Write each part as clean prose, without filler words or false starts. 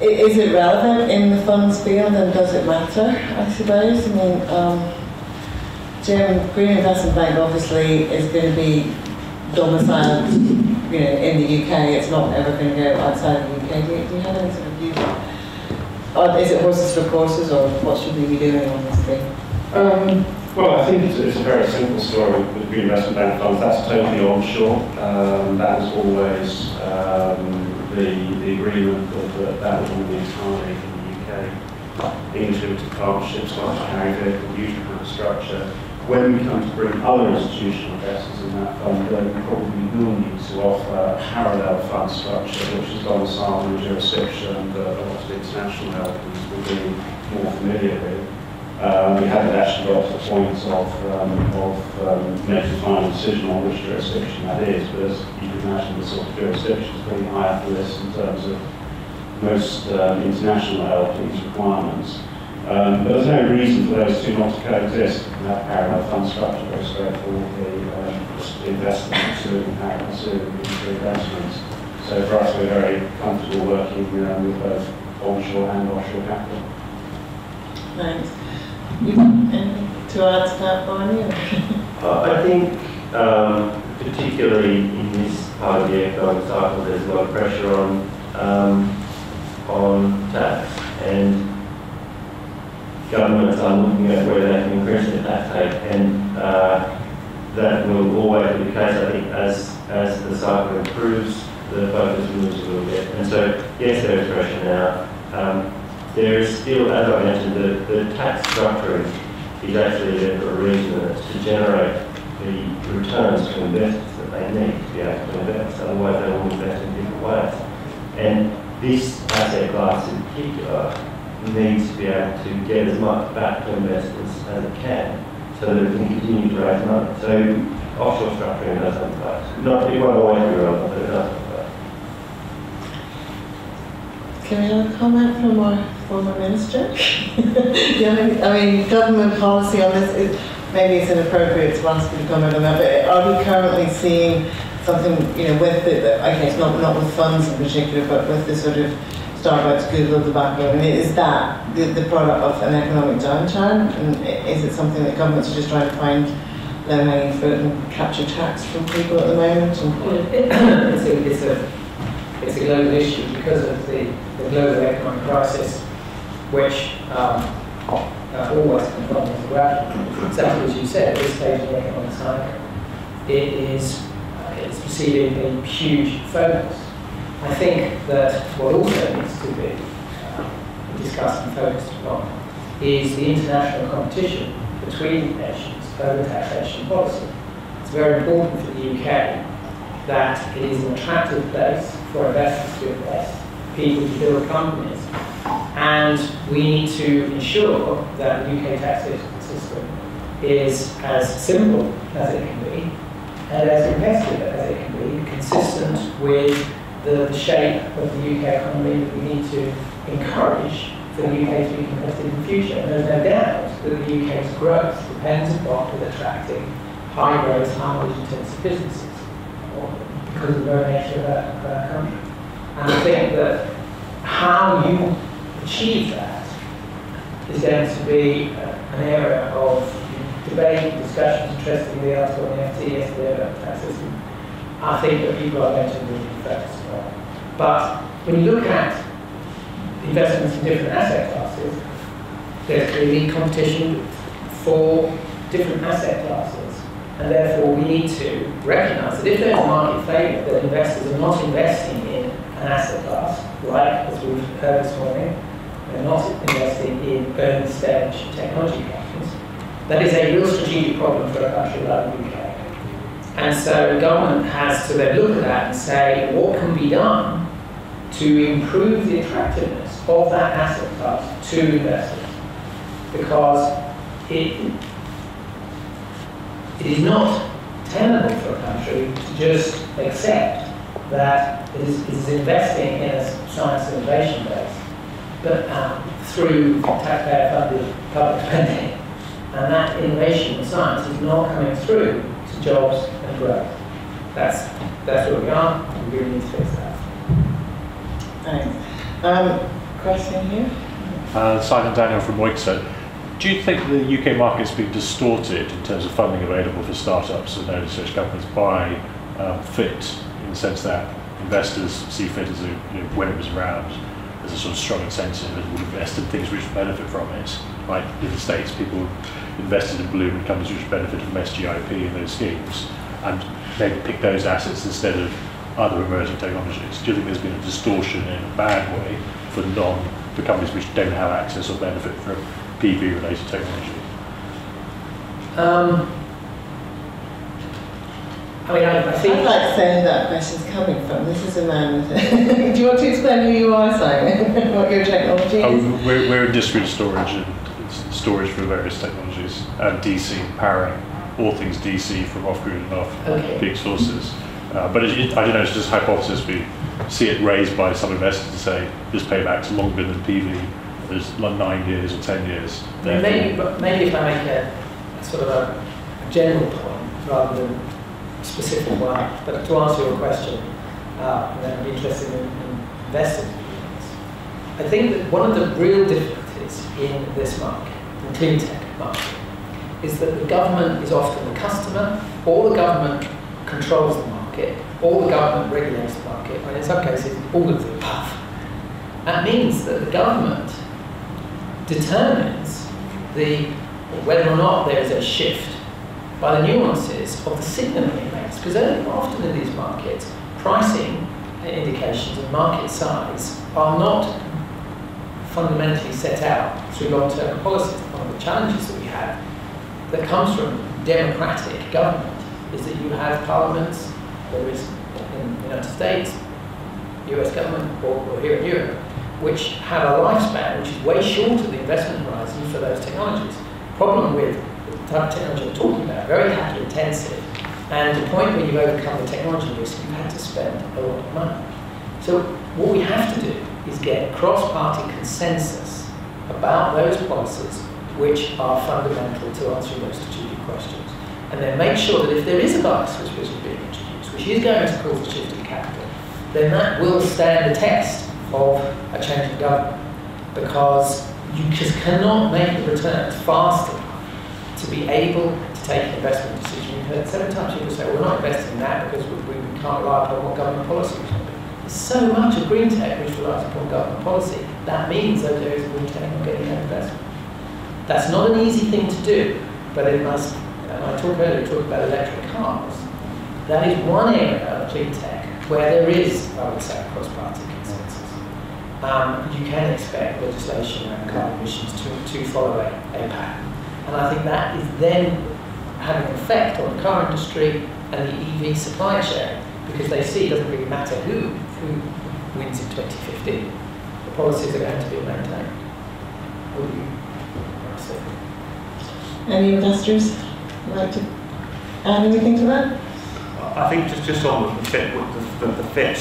is it relevant in the funds field, and does it matter, I suppose? I mean, Jim, Green Investment Bank obviously is going to be domiciled, you know, in the UK. It's not ever going to go outside the UK. Do you have any sort of views? Is it horses for courses, or what should we be doing on this thing? Well, I think it's a very simple story with Green Investment Bank funds. That's totally onshore. That was always the agreement that would all be entirely in the UK. English limited partnerships, Scottish carry vehicle, huge kind of structure. When we come to bring other institutional investors in that fund, then we probably will need to offer a parallel fund structure, which is domiciled in a jurisdiction that a lot of international LPs will be more familiar with. We haven't actually got to the point of making a final decision on which jurisdiction that is, but as you can imagine, the sort of jurisdiction is pretty high up the list in terms of most international LPs' requirements. But there's no reason for those two not to coexist in that parallel fund structure, very straightforwardly, investment to parallel to investments. So for us, we're very comfortable working with both onshore and offshore capital. Thanks. You anything to add to that, Barney? I think, particularly in this part of the economic cycle, there's a lot of pressure on tax, and governments are looking at where they can increase their tax rate, and that will always be the case. I think as the cycle improves, the focus moves a little bit. And so, yes, there is pressure now. There is still, as I mentioned, the tax structure is actually there for a reason, and it's to generate the returns to investors that they need to be able to invest. Otherwise, they will invest in different ways. And this asset class in particular needs to be able to get as much back to investors as it can, so that it can continue to raise money. So offshore structuring does have a place. It won't always be relevant, but it does have a place. Can we have a comment from our former minister? Yeah, I mean, government policy on this, maybe it's inappropriate to ask you to comment on that, but are we currently seeing something, you know, with the, okay, it's not with funds in particular, but with the sort of Starbucks, Google, tobacco, I mean, is that the product of an economic downturn? And is it something that governments are just trying to find low-hanging fruit and capture tax from people at the moment? It's a global issue because of the global economic crisis, which always confronts the ground. Exactly as you said, at this stage of the economic cycle, it's receiving a huge focus. I think that what also needs to be discussed and focused upon is the international competition between nations over taxation policy. It's very important for the UK that it is an attractive place for investors to invest, people to build companies, and we need to ensure that the UK taxation system is as simple as it can be and as competitive as it can be, consistent with the shape of the UK economy that we need to encourage for the UK to be competitive in the future. And there's no doubt that the UK's growth depends upon attracting high growth, high knowledge intensive businesses because of the very nature of our country. And I think that how you achieve that is going to be an area of debate, discussions. Interestingly, the article on the FT yesterday about the tax system, I think that people are going to really focus on. But when you look at investments in different asset classes, there's clearly competition for different asset classes. And therefore, we need to recognise that if there's a market failure, that investors are not investing in an asset class, like, as we've heard this morning, they're not investing in early stage technology companies, that is a real strategic problem for a country like the UK. And so the government has to then look at that and say, what can be done to improve the attractiveness of that asset class to investors? Because it is not tenable for a country to just accept that it is investing in a science and innovation base, but through taxpayer-funded public spending, and that innovation in science is not coming through to jobs and growth. That's where we are. We really need to fix that. Thanks. question here. Simon Daniel from Wixo. Do you think the UK market's been distorted in terms of funding available for startups and early stage companies by FIT, in the sense that investors see FIT as when it was around, as a sort of strong incentive and would invest in things which benefit from it? Like in the States, people invested in Bloom and companies which benefited from SGIP in those schemes, and maybe pick those assets instead of other emerging technologies. Do you think there's been a distortion in a bad way for companies which don't have access or benefit from PV-related technology? I think... I'd like to say who that question's coming from. This is a man with... Do you want to explain who you are, Simon? What your technology is? We're in distributed storage and storage for various technologies, and DC, powering all things DC from off-grid and off big sources. But I don't know, it's just a hypothesis. We see it raised by some investors to say this payback's longer than PV. There's like 9 years or 10 years. Maybe if I make a sort of a general point rather than a specific one, but to answer your question, and then I'd be interested in investors' views. I think that one of the real difficulties in this market, in the Cleantech market, is that the government is often the customer, or the government controls the market, or the government regulates the market, and in some cases, all of the above. That means that the government determines whether or not there is a shift by the nuances of the signaling it makes. Because often in these markets, pricing indications of market size are not fundamentally set out through long-term policies. One of the challenges that we have that comes from democratic government is that you have parliaments, there is in the United States, US government, or here in Europe, which have a lifespan which is way short of the investment horizon for those technologies. Problem with the type of technology we're talking about, very capital intensive, and the point where you overcome the technology risk, you had to spend a lot of money. So what we have to do is get cross-party consensus about those policies which are fundamental to answering those strategic questions. And then make sure that if there is a bias which is being introduced, which is going to cause a shift of capital, then that will stand the test of a change in government, because you just cannot make the returns fast enough to be able to take an investment decision. You've heard several times people say, well, we're not investing in that because we can't rely upon what government policy is going to be. There's so much of green tech which relies upon government policy. That means those areas of green tech are getting that investment. That's not an easy thing to do, but it must, I talked about electric cars. That is one area of clean tech where there is, I would say, a cross-party consensus. You can expect legislation around carbon emissions to follow a pattern. And I think that is then having an effect on the car industry and the EV supply chain, because they see it doesn't really matter who wins in 2015. The policies are going to be maintained. What do you say? Any investors like to add anything to that? I think just on the FIT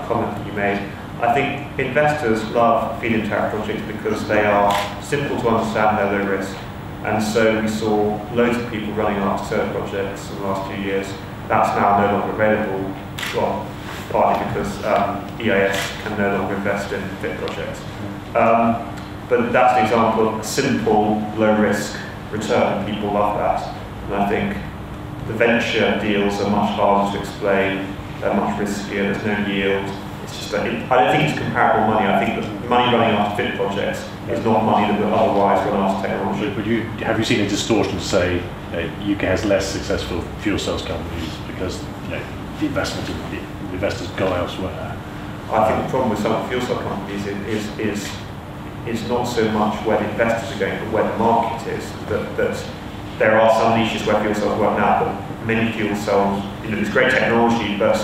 comment that you made, I think investors love feed-in tariff projects because they are simple to understand, they're low risk. And so we saw loads of people running after certain projects in the last few years. That's now no longer available, well, partly because EIS can no longer invest in FIT projects. But that's an example of a simple, low-risk return. People love that. And I think the venture deals are much harder to explain, they're much riskier, there's no yield. It's just that I don't think it's comparable money. I think that money running after FIT projects is not money that would otherwise run after technology. Have you seen a distortion to say UK has less successful fuel cells companies because the investors go elsewhere? I think the problem with some fuel cell companies is not so much where the investors are going, but where the market is. That there are some niches where fuel cells work now, but many fuel cells, there's great technology, but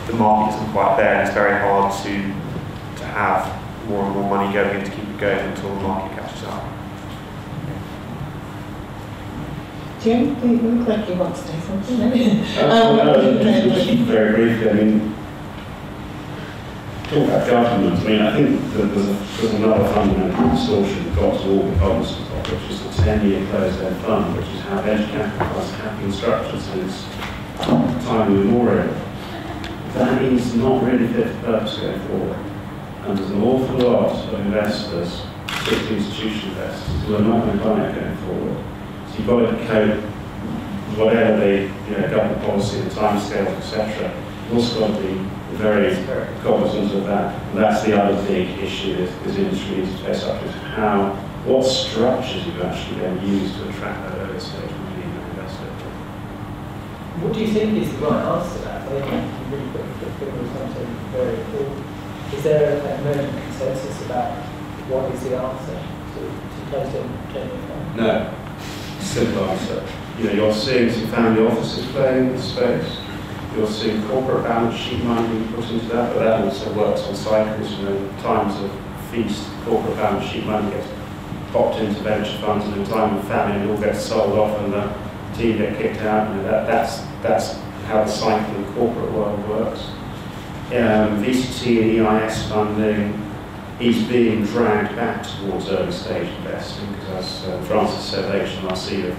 the market isn't quite there, and it's very hard to have more and more money going in to keep it going until the market catches up. Jim, you look like you want to say something. Just very briefly, I mean, talk about government. I mean, I think that there's another fundamental distortion that got to all the problems, which is the 10-year closed-end fund, which is how venture capital plus capital structures since time immemorial. That is not really fit for purpose going forward. And there's an awful lot of investors, particularly institutional investors, who are not going to buy it going forward. So you've got to cope with whatever the government policy, the timescales, etc. You've also got to be very cognizant of that. And that's the other big issue this industry needs to face up to, what structures you actually then use to attract that early stage money and investor. What do you think is the right answer to that? I think you really put something very important. Is there an emergent consensus about what is the answer to closed-end general fund? No. Simple answer. You're seeing some family offices playing in the space. You're seeing corporate balance sheet money being put into that, but that also works on cycles. Times of feast, corporate balance sheet money gets popped into venture funds, and in time of famine it all gets sold off and the team get kicked out. That's how the cycle in the corporate world works. VCT and EIS funding is being dragged back towards early stage investing because, as Francis said, HMRC of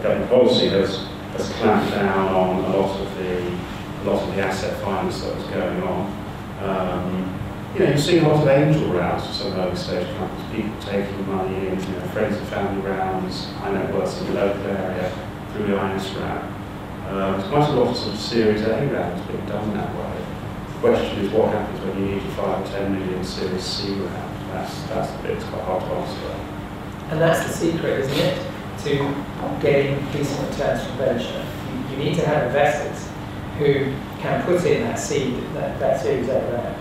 government policy has clamped down on a lot of the asset finance that was going on. You're seeing a lot of angel rounds for some early stage companies, people taking money in, friends and family rounds, high net worths in the local area through the INS round. There's quite a lot of sort of Series A rounds being done that way. The question is what happens when you need a 5 or 10 million Series C round. That's the bit that's quite hard to answer. And that's the secret, isn't it, to getting decent returns from venture. You need to have investors who can put in that seed, that Series A round,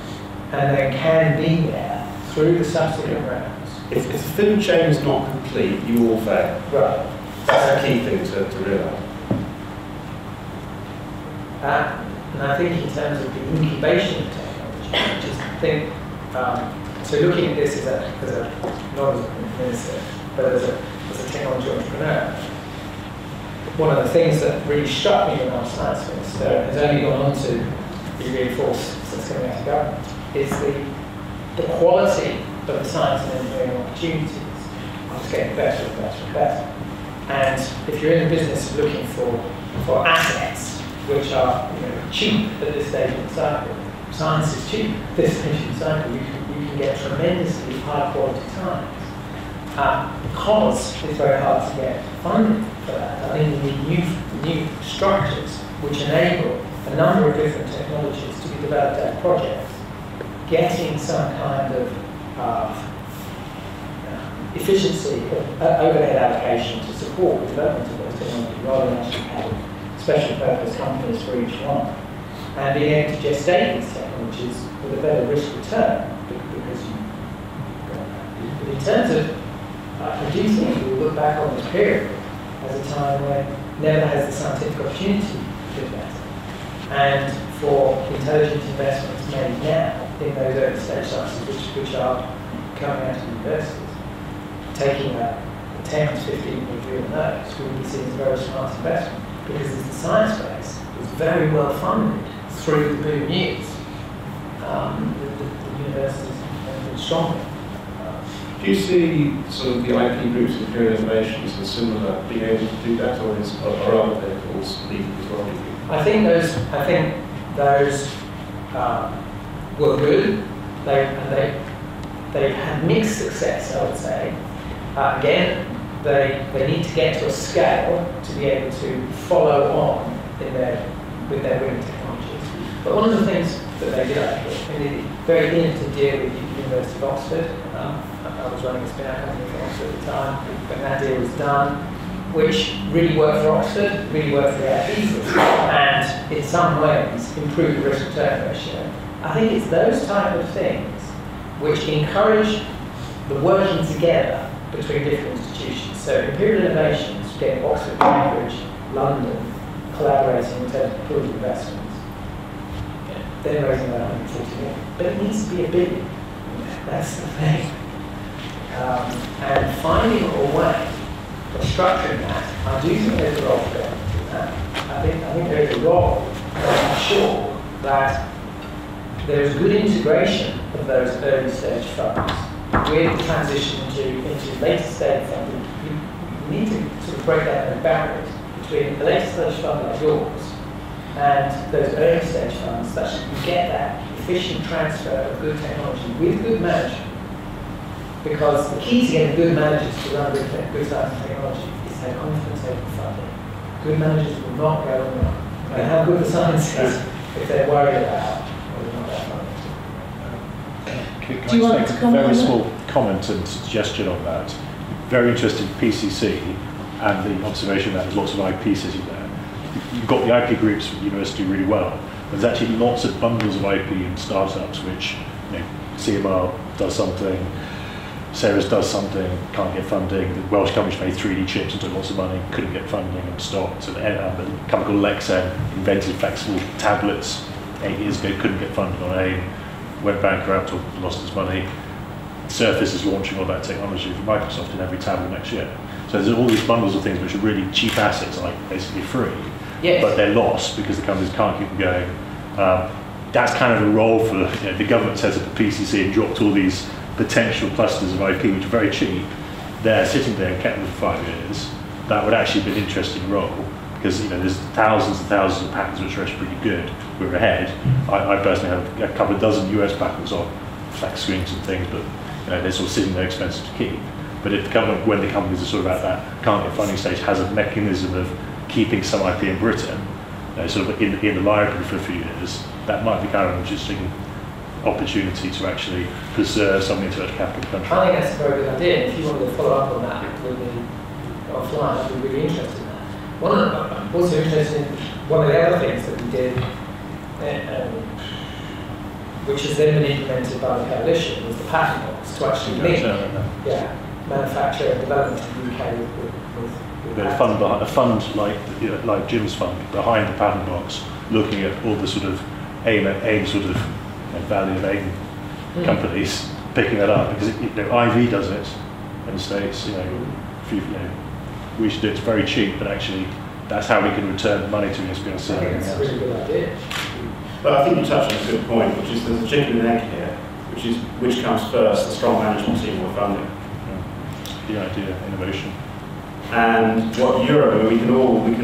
and then can be there through the subsequent rounds. If the food chain is not complete, you all fail. Right. That's the key thing to realise. And I think in terms of the incubation of technology, I just think, so looking at this not as a minister, but as a technology entrepreneur, one of the things that really struck me when I was science minister, and has only gone on to be reinforced since coming out of government, is the quality of the science and engineering opportunities are just getting better and better and better. And if you're in the business of looking for assets which are cheap at this stage of the cycle, science is cheap at this stage of the cycle, you can get tremendously high quality science. Because it's very hard to get funding for that, I think we need new structures which enable a number of different technologies to be developed as projects, getting some kind of efficiency of overhead allocation to support the development of those technologies, rather than actually having special purpose companies for each one. And being able to gestate these technologies with a better risk return, because but in terms of, I do think we'll look back on this period as a time when never has the scientific opportunity to invest. And for intelligent investments made now in those early stage sciences, which are coming out of universities, taking a 10 to 15 year view on those will be seen as a very smart investment, because the science base was very well funded through the boom years. The universities have been stronger. Do you see sort of the IP groups and Imperial Innovations as similar, being able to do that, or are other vehicles needed as well? I think those were good. They had mixed success, I would say. Again, they need to get to a scale to be able to follow on with their winning technologies. But one of the things that they did, and they did very innovative deal with the University of Oxford. I was running a spin-out company for Oxford at the time, when that deal was done, which really worked for Oxford, really worked for their thesis, and in some ways improved the risk-return ratio. I think it's those type of things which encourage the working together between different institutions. So Imperial Innovations, getting Oxford, Cambridge, London, collaborating in terms of approved investments. They're raising about 140 million, but it needs to be $1 billion. That's the thing. And finding a way of structuring that, I do think there's a role for government in that. I think there's a role to make sure that there's good integration of those early stage funds with the transition into later stage funding. You need to sort of break down those barriers between the later stage fund like yours and those early stage funds, such that you get that efficient transfer of good technology with good management, because the key to getting good managers to run good science and technology is to have confidence over funding. Good managers will not go on no matter how good the science is if they're worried about whether or not they're funding. Can Do you I want just to make a comment very on that? small comment and suggestion on that? Very interested in PCC and the observation that there's lots of IP sitting there. You've got the IP groups at the university really well. There's actually lots of bundles of IP in startups which, you know, CMR does something, Ceres does something, can't get funding. The Welsh company made 3D chips and took lots of money, couldn't get funding and stopped. And a company called Lexen invented flexible tablets 8 years ago, couldn't get funded on AIM, went bankrupt or lost its money. Surface is launching all that technology for Microsoft in every tablet next year. So there's all these bundles of things which are really cheap assets, like basically free, Yes. but they're lost because the companies can't keep them going. That's kind of a role for, you know, the government sets up a PCC and dropped all these potential clusters of IP which are very cheap. They're sitting there and kept them for 5 years. That would actually be an interesting role because, you know, there's thousands and thousands of patents which are actually pretty good. We're ahead. I personally have a couple of dozen US patents on flex screens and things, but you know, they're sort of sitting there expensive to keep. But if the government, when the companies are sort of at that can't get funding stage, has a mechanism of keeping some IP in Britain, sort of in the library for a few years, that might be kind of an interesting opportunity to actually preserve some of the intellectual capital of the country. I think that's a very good idea. If you wanted to follow up on that with me offline, I'd be really interested in that. I'm also interested in one of the other things that we did, which has then been implemented by the coalition, was the patent box to actually link manufacture and development in the UK with a fund like, you know, like Jim's fund behind the patent box, looking at all the sort of AIM sort of, you know, value of AIM companies, picking that up because you know, IV does it in the States. You know, we should do it. It's very cheap, but actually that's how we can return money to SBLC. I think that's a really good idea. But I think you touched on a good point, which is there's a chicken and egg here, which comes first, the strong management team or funding. The idea, innovation. And what Europe, we can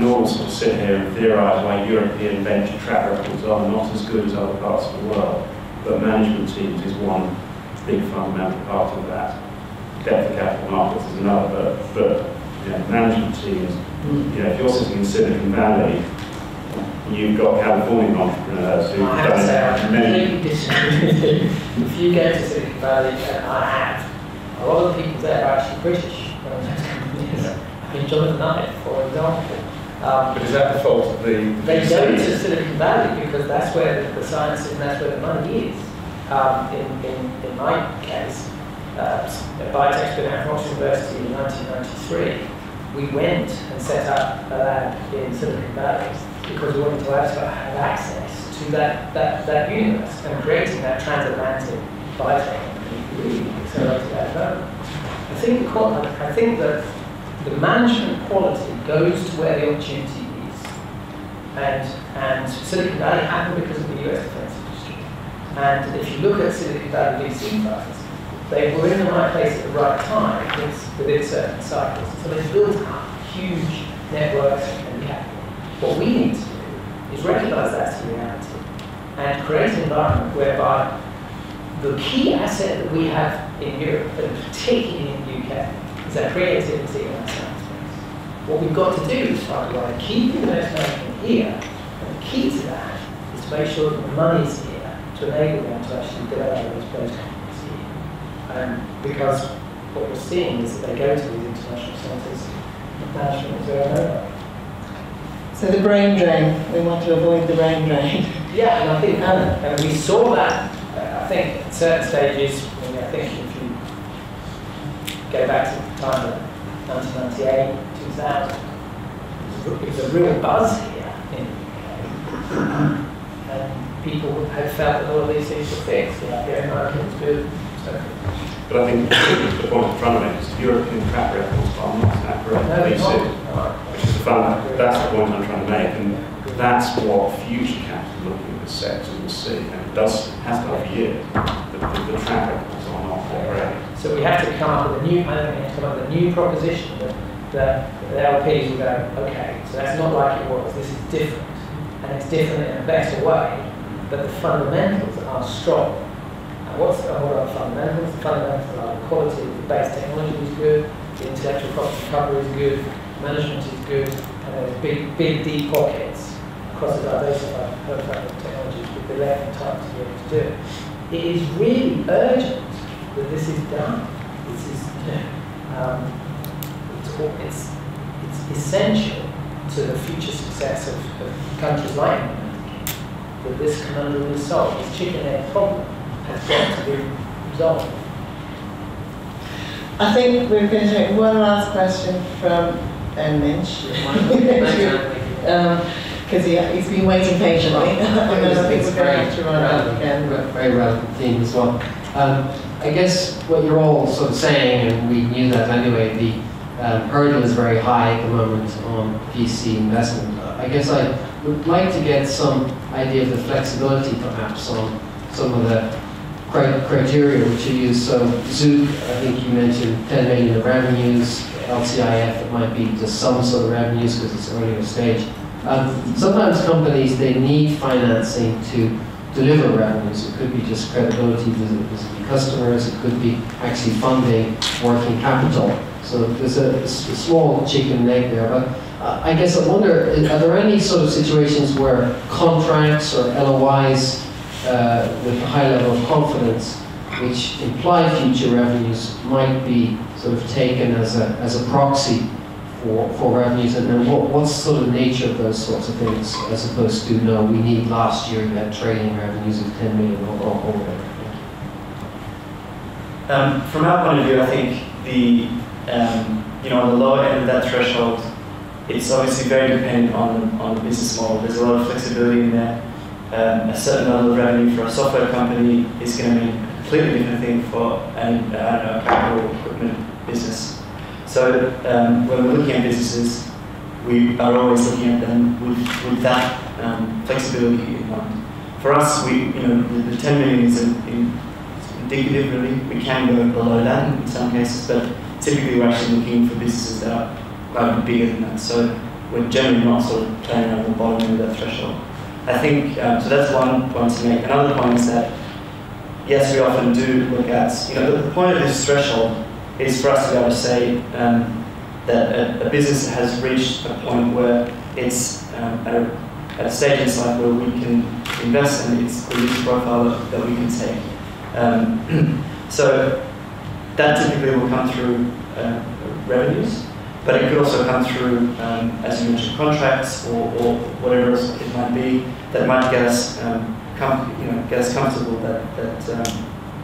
all sort of sit here and theorise why European venture track records are not as good as other parts of the world, but management teams is one big fundamental part of that. Depth of capital markets is another, but you know, management teams, you know, if you're sitting in Silicon Valley, you've got Californian entrepreneurs who I have to say, I completely disagree with you. If you go to Silicon Valley, and I have, a lot of the people there are actually British. I mean, Jonathan Knight, for example. but is that the fault of the They go to Silicon Valley because that's where the science is and that's where the money is. In my case, Biotech's been out of Oxford University in 1993. We went and set up a lab in Silicon Valley because we wanted to have access to that universe and creating that transatlantic biotech company really accelerated that development. I think that the management quality goes to where the opportunity is. And Silicon Valley happened because of the US defense industry. And if you look at Silicon Valley VC funds, they were in the right place at the right time within certain cycles. So they built up huge networks and capital. What we need to do is recognise that's the reality and create an environment whereby the key asset that we have in Europe, and particularly in the UK, is our creativity and our science base. What we've got to do is find a way of keeping those management here, and the key to that is to make sure that the money's here to enable them to actually develop those companies here. Because what we're seeing is that they go to these international centres, management is very low. So the brain drain, we want to avoid the brain drain. Yeah, and I think and we saw that, I think, at certain stages. I think if you go back to the time of 1998, 2000, it was a real buzz here in the UK. And people had felt that all of these things were fixed, the Americans do. So. But I think the point in front of it is European track records are not that great. No, they're not. Which is the fun. That's the point I'm trying to make, and that's what future capital looking at this sector will see. And it has done for years. The track records are not that great. So we have to come up with a new proposition that the LPs will go, okay, so that's not like it was. This is different, and it's different in a better way. but the fundamentals are strong. And what are the fundamentals? The fundamentals are the quality of the base technology is good, the intellectual property cover is good, management is good, and there's big deep pockets across a diversified portfolio of technologies with the length and time to be able to do it. It is really urgent that this is done. This is, it's essential to the future success of countries like the United Kingdom that this conundrum is solved. This chicken egg problem has got to be resolved. I think we're going to take one last question from Minch. Because he's been waiting patiently. And then I think we're going to have to run out again. Very relevant theme as well. I guess what you're all sort of saying, and we knew that anyway, the hurdle is very high at the moment on VC investment. I guess I would like to get some idea of the flexibility perhaps on some of the criteria which you use. So Zook, I think you mentioned 10 million of revenues, LCIF, it might be just some sort of revenues because it's earlier stage. Sometimes companies, they need financing to deliver revenues. It could be just credibility visiting customers, it could be actually funding working capital. So there's a small chicken and egg there. But I guess I wonder, are there any sort of situations where contracts or LOIs with a high level of confidence which imply future revenues might be sort of taken as a proxy for revenues, and then what's sort of nature of those sorts of things, as opposed to, no, we need last year we had trading revenues of 10 million or whatever. From our point of view, I think the on the lower end of that threshold, it's obviously very dependent on the business model. There's a lot of flexibility in there. A certain level of revenue for a software company is going to mean a completely different thing for a capital equipment business. So when we're looking at businesses, we are always looking at them with that flexibility in mind. For us, the 10 million is indicative, really. We can go below that in some cases, but typically we're actually looking for businesses that are quite a bit bigger than that. So we're generally not sort of playing around the bottom end of that threshold. I think, so that's one point to make. Another point is that, yes, we often do look at, the point of this threshold is for us to be able to say that a business has reached a point where it's at a stage in its life where we can invest and it's the risk profile that we can take. So that typically will come through revenues, but it could also come through, as you mentioned, contracts or whatever else it might be that might get us, get us comfortable that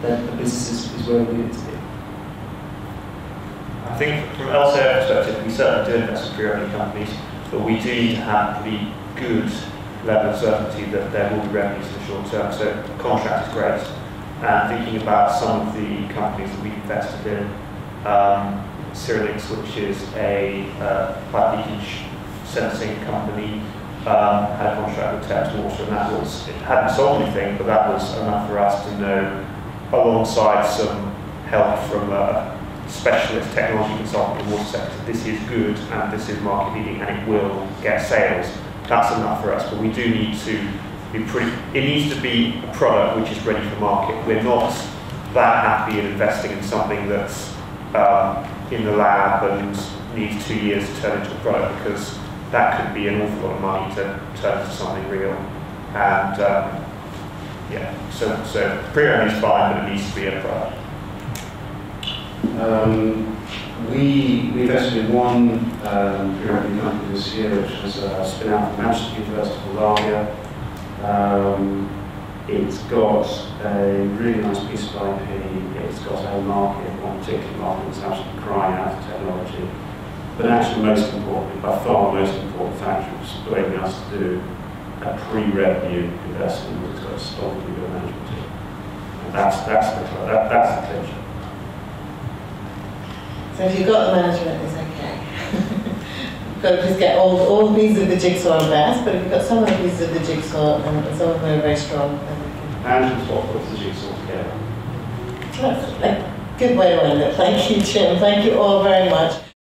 the business is where we need it to be. I think from LCA perspective, we certainly do invest in pre-revenue companies, but we do need to have the good level of certainty that there will be revenues in the short term. So contract is great. And thinking about some of the companies that we've invested in, Syrinix, which is a pipe leakage sensing company, had a contract with Thames Water, and it hadn't sold anything, but that was enough for us to know, alongside some help from a specialist technology consultant in the water sector, this is good and this is market leading and it will get sales. That's enough for us, but we do need to be it needs to be a product which is ready for market. We're not that happy in investing in something that's in the lab and needs 2 years to turn into a product, because that could be an awful lot of money to turn into something real. And so pre-revenue is fine, but it needs to be a product. We invested in one pre-revenue company this year, which was a spin out from Manchester University called Argia. It's got a really nice piece of IP. It's got a market, one particular market that's actually crying out for technology. But actually, most importantly, by far the most important factor was persuading us to do a pre-revenue investment that's got a strong good management team. And that's the clincher. So if you've got the management, it's okay. You've got to just get all the pieces of the jigsaw are best, but if you've got some of the pieces of the jigsaw and some of them are very strong, then we can. Management's what puts the jigsaw together. That's a good way to end it. Thank you, Jim. Thank you all very much.